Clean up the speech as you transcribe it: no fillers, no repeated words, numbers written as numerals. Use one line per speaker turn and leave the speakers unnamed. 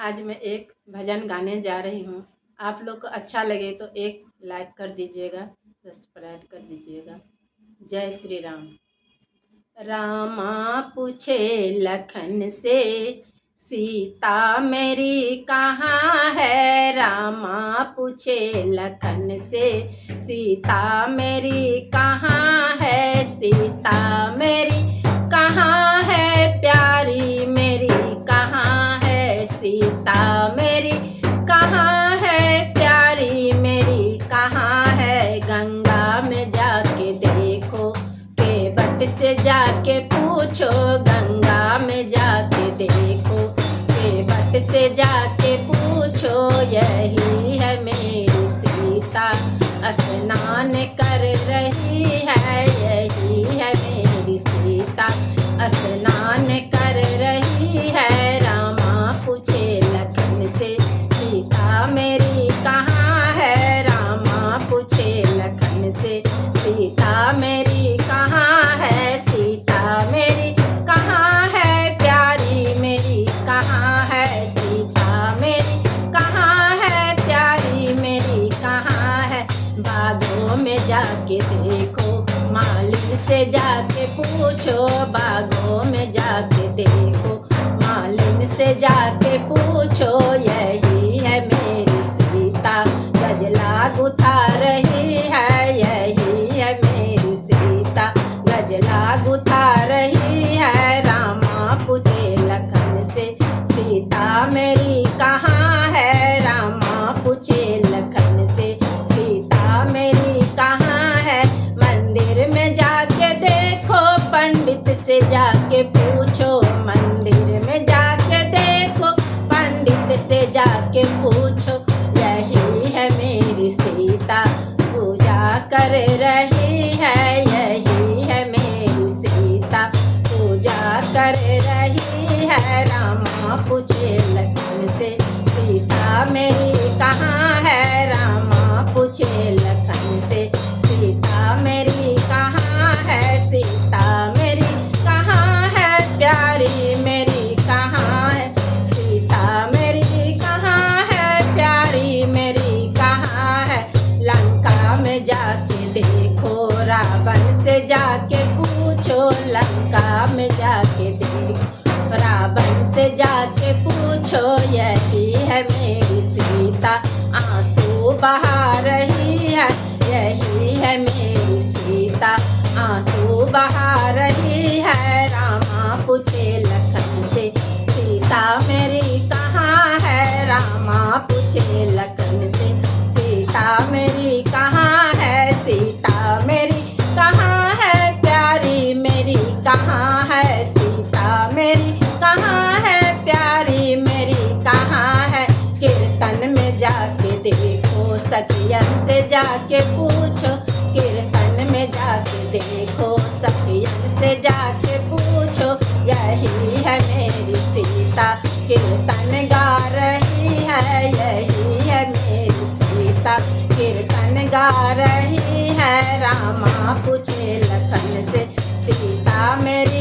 आज मैं एक भजन गाने जा रही हूँ। आप लोग को अच्छा लगे तो एक लाइक कर दीजिएगा, सब्सक्राइब कर दीजिएगा। जय श्री राम। रामा पूछे लखन से, सीता मेरी कहाँ है। रामा पूछे लखन से, सीता मेरी कहाँ है। सीता मेरी कहाँ है, प्यारी मेरी कहाँ है। सीता मेरी कहाँ है, प्यारी मेरी कहाँ है। गंगा में जाके देखो, केवट से जाके पूछो। गंगा में जाके देखो, केवट से जाके पूछो। यही है मेरी सीता, स्नान कर रही है। यही है मेरी सीता, स्नान कर रही है। रामा पूछे लखन से, सीता मेरी कहाँ है। रामा पूछे लखन से, सीता मेरी कहाँ है। सीता मेरी कहाँ है, प्यारी मेरी कहाँ है। सीता मेरी कहाँ है, प्यारी मेरी कहाँ है। बागों में जाके देखो, मालिक से जाके पूछो। बागों में जाके देखो, मालिक से जाके पूछो। यही है मेरी सीता, गजला गुथा रही है। यही है मेरी सीता, गजला गुथा रही है। रामा पूछे लखन से, सीता मेरी कहाँ है। रामा पूछे लखन से, सीता मेरी कहाँ है। मंदिर में जाके देखो, पंडित से जाके पूछो। मंदिर में जाके देखो, पंडित से जाके पूछो। यही है मेरी सीता, पूजा कर रही है। यही है मेरी सीता, पूजा कर रही है। रामा पूछे लखन से, सीता मेरी कहाँ है। रामा पूछे लखन से, सीता मेरी कहाँ है। सीता मेरी कहाँ है, प्यारी मेरी कहाँ है। सीता मेरी कहाँ है, प्यारी मेरी कहाँ है। लंका में जाके देखो, रावण से जाके पूछो। लंका में जाके देखो, रावण से जाके पूछो। यही है मेरी सीता, आंसू बहा रही है। यही है मेरी सीता, आंसू बहा रही है। रामा पूछे लखन से, सीता मेरी कहाँ है। रामा पूछे लखन से, सीता मेरी कहाँ है। सीता मेरी कहाँ है, प्यारी मेरी कहाँ है। सीता मेरी कहाँ है, प्यारी मेरी कहाँ है। कीर्तन में जाके देखो, सखियन से जाके पूछो। कीर्तन में जाके देखो, सखियन से जाके पूछो। यही है मेरी सीता, कीर्तन गा रही है। यही है मेरी सीता, कीर्तन गा रही है। रामा पूछे लखन से, सीता मेरी